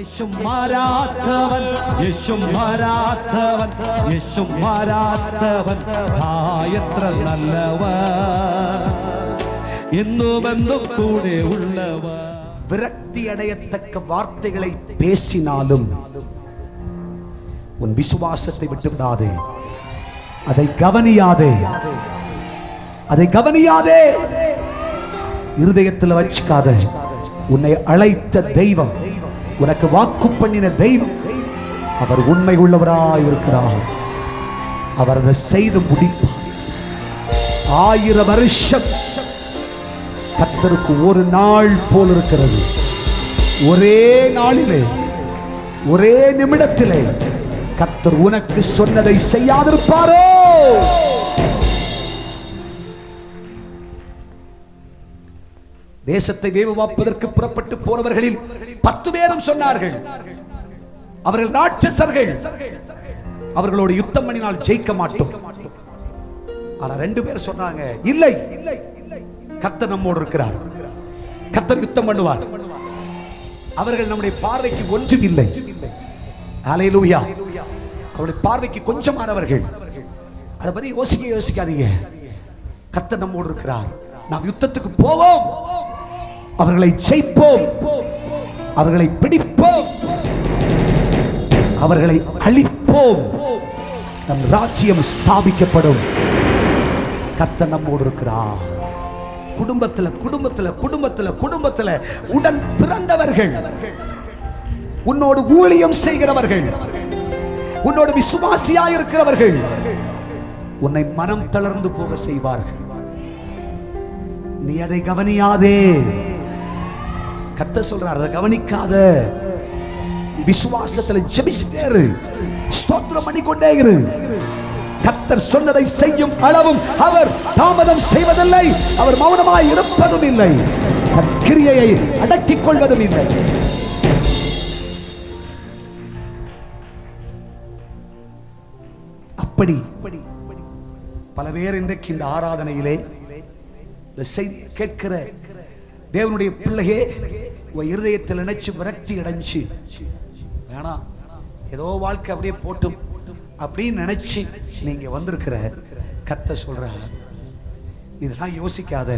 യേശു മാറാത്തവൻ, യേശു മാറാത്തവൻ, യേശു മാറാത്തവൻ, എത്ര നല്ലവൻ, എന്നും എന്നും കൂടെ ഉള്ളവൻ. விரக்தி அடையத்தக்க வார்த்தைகளை பேசினாலும் உன் விசுவாசத்தை விட்டுவிடாதே. அதை கவனியாதே, அதை கவனியாதே, இருதயத்தில் வச்சுக்காத. உன்னை அழைத்த தெய்வம், உனக்கு வாக்கு பண்ணின தெய்வம், அவர் உண்மை உள்ளவராய் இருக்கிறார். அவர் அதை செய்து முடிப்பார். 1000 வருஷம் கர்த்தருக்கு ஒரு நாள் போல் இருக்கிறது. ஒரே நாளிலே, ஒரே நிமிடத்திலே கர்த்தர் உனக்கு சொன்னதை செய்யாதிருப்பாரோ? தேசத்தை வேவுவாப்பதற்கு புறப்பட்டு போனவர்களில் 10 பேரும் சொன்னார்கள், அவர்கள் ராட்சசர்கள், அவர்களோடு யுத்தம் பண்ணினால் ஜெயிக்க மாட்டோம். ஆனா 2 பேர் சொன்னாங்க, இல்லை, கர்த்தர் நம்மோடு இருக்கிறார், கர்த்தர் யுத்தம் பண்ணுவார். அவர்கள் நம்முடைய பார்வைக்கு ஒன்றும் இல்லை. ஹல்லேலூயா. அவருடைய பார்வைக்கு கொஞ்சமானவர்கள். அதை பத்தி யோசிக்காதீங்க. கர்த்தர் நம்மோடு இருக்கிறார், நாம் யுத்தத்துக்கு போவோம், அவர்களை ஜெயிப்போம், அவர்களை பிடிப்போம், அவர்களை அழிப்போம், நம் ராஜ்யம் ஸ்தாபிக்கப்படும். கர்த்தர் நம்மோடு இருக்கிறார். குடும்பத்தில் குடும்பத்தில் குடும்பத்தில் குடும்பத்தில் உடன் பிறந்தவர்கள், உன்னோடு ஊழியம் செய்கிறவர்கள், உன்னோடு விசுவாசியாய் இருக்கிறவர்கள் உன்னை மனம் தளர்ந்து போக செய்வார்கள். நீ அதை கவனியாதே. கர்த்தர் சொல்றார், அதை கவனிக்காத. விசுவாசத்தில் ஜெபிச்சிட்டே இரு, ஸ்தோத்திரம் பண்ணிக்கொண்டே இரு. கர்த்தர் சொன்னதை செய்யும் அளவும் அவர் தாமதம் செய்வதில்லை, அவர் மௌனமாய் இருப்பதும் இல்லை, தன் கிரியையை அடக்கிக் கொள்வதும் இல்லை. அப்படி பல பேர் இன்றைக்கு இந்த ஆராதனையிலே கேட்கிற தேவனுடைய பிள்ளையே, உன் இருதயத்தில் நினைச்சு விரக்தி அடைஞ்சு, வேணாம் ஏதோ வாழ்க்கை அப்படியே போட்டும் அப்படின்னு நினைச்சு நீங்க வந்திருக்கிற, கர்த்தர் சொல்ற, இதெல்லாம் யோசிக்காத.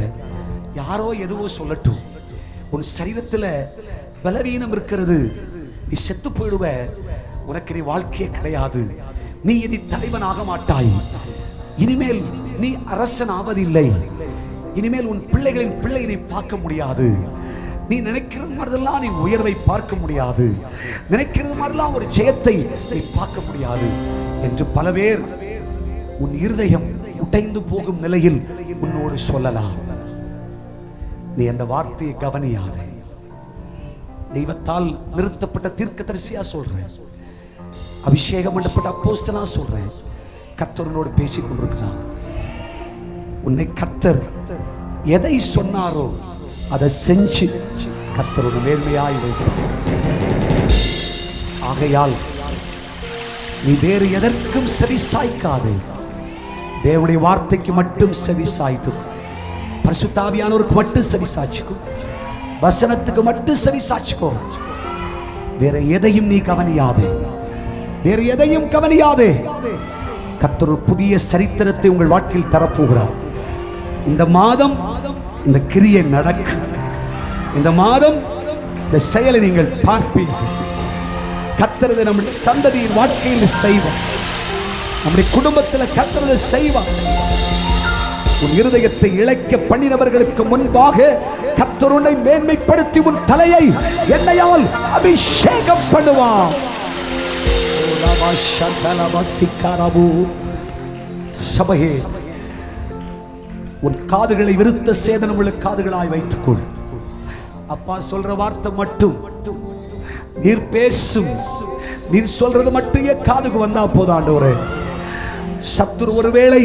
யாரோ எதுவோ சொல்லட்டும், உன் சரீரத்துல பலவீனம் இருக்கிறது, நீ செத்து போயிடுவ, உனக்கு நீ வாழ்க்கையே கிடையாது, நீ இனி தலைவன் ஆக மாட்டாய், இனிமேல் நீ அரசன் ஆவதில்லை, இனிமேல் உன் பிள்ளைகளின் பிள்ளை நீ பார்க்க முடியாது, நீ நினைக்கிறது மாதிரிலாம் நீ உயர்வை பார்க்க முடியாது, நினைக்கிறது மாதிரிலாம் ஒரு ஜெயத்தை நீ பார்க்க முடியாது என்று பல பேர் உன் இருதயம் உடைந்து போகும் நிலையில் உன்னோடு சொல்லலாம். நீ அந்த வார்த்தையை கவனியாதே. தெய்வத்தால் நிறுத்தப்பட்ட தீர்க்கதரிசியா சொல்றேன், அபிஷேகம் பண்ணப்பட்ட அப்போஸ்தலனா சொல்றேன், கர்த்தரோடு பேசிக் கொண்டிருக்கிறார். உன்னை கர்த்தர் எதை சொன்னாரோ அதை செஞ்சு கர்த்தரோட மேன்மையாய் வைக்கிறார். ஆகையால் நீ வேறு எதற்கும் செவி சாய்க்காதே, தேவனுடைய வார்த்தைக்கு மட்டும் செவி சாய்த்து, பரிசுத்த ஆவியானவருக்கு மட்டும் செவி சாய்ச்சுக்கோ, வசனத்துக்கு மட்டும் செவி சாய்ச்சுக்கோ. வேற எதையும் நீ கவனியாதே, வேறு எதையும் கவனியாதே. கர்த்தர் ஒரு புதிய சரித்திரத்தை உங்கள் வாழ்க்கையில் தரப்போகிறார். இந்த மாதம் இந்த கிரியை நடக்கும், இந்த மாதம் இந்த செயலை நீங்கள் பார்ப்பீர்கள். கர்த்தர் நம்முடைய சந்ததியின் வாழ்க்கையில் செய்வார், நம்முடைய குடும்பத்தில் கர்த்தர் செய்வார். உன் இருதயத்தை இழைக்க பண்ணினவர்களுக்கு முன்பாக கர்த்தர் உன்னை மேன்மைப்படுத்தி உன் தலையை எண்ணெயால் அபிஷேகம் பண்ணுவார். சபையே, உன் காதுகளை விருத்த சேதனம் உள்ள காதுகளாய் வைத்துக்கொள். அப்பா சொல்ற வார்த்தை மட்டும் நீர் பேசும், நீர் சொல்றது மட்டும் என் காதுக்கு வந்தா போதும் ஆண்டவரே. சத்துரு ஒருவேளை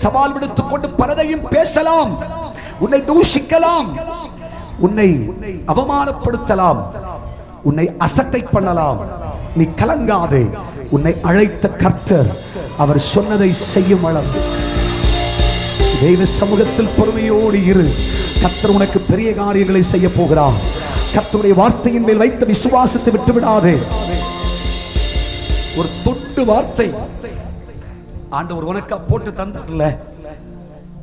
சவால் விடுத்துக் கொண்டு பலதையும் பேசலாம், உன்னை தூஷிக்கலாம், உன்னை அவமானப்படுத்தலாம், உன்னை அசட்டை பண்ணலாம். நீ கலங்காதே. உன்னை அழைத்த கர்த்தர் அவர் சொன்னதை செய்யும் அளவு தெய்வ சமூகத்தில் பொறுமையோடு இரு. கர்த்தர் உனக்கு பெரிய காரியங்களை செய்ய போகிறார். கர்த்தருடைய வார்த்தையின் மேல் வைத்த விசுவாசத்தை விட்டு விடாதே. ஒரு தொட்டு வார்த்தை ஆண்டவர் உனக்கு போட்டு தந்தார்ல,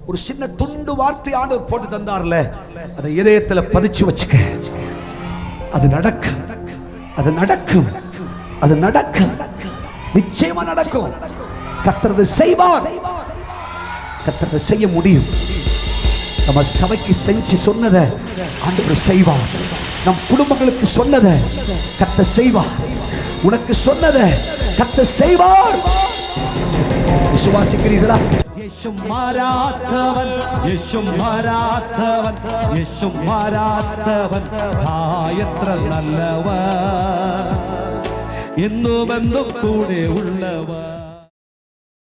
ஒரு சின்ன துண்டு வார்த்தை ஆண்டவர் போட்டு தந்தார்ல, அதை இதயத்துல பதிச்சு வச்சுக்க. அது நடக்கும், அது நடக்கும், அது நடக்கும், நிச்சயமா நடக்கும். கர்த்தர் செய்வார், கர்த்தர் செய்ய முடியும். நம்ம சபைக்கு செஞ்சு சொன்னதை ஆண்டவர் செய்வார். நம் குடும்பங்களுக்கு சொன்னதை கர்த்தர் செய்வார். உனக்கு சொன்னதை கர்த்தர் செய்வார். விசுவாசிக்கிறீர்களா? യേശു മാറാത്തവൻ, യേശു മാറാത്തവൻ, യേശു മാറാത്തവൻ, എത്ര നല്ലവൻ, എന്നും എന്നും കൂടെ ഉള്ളവൻ.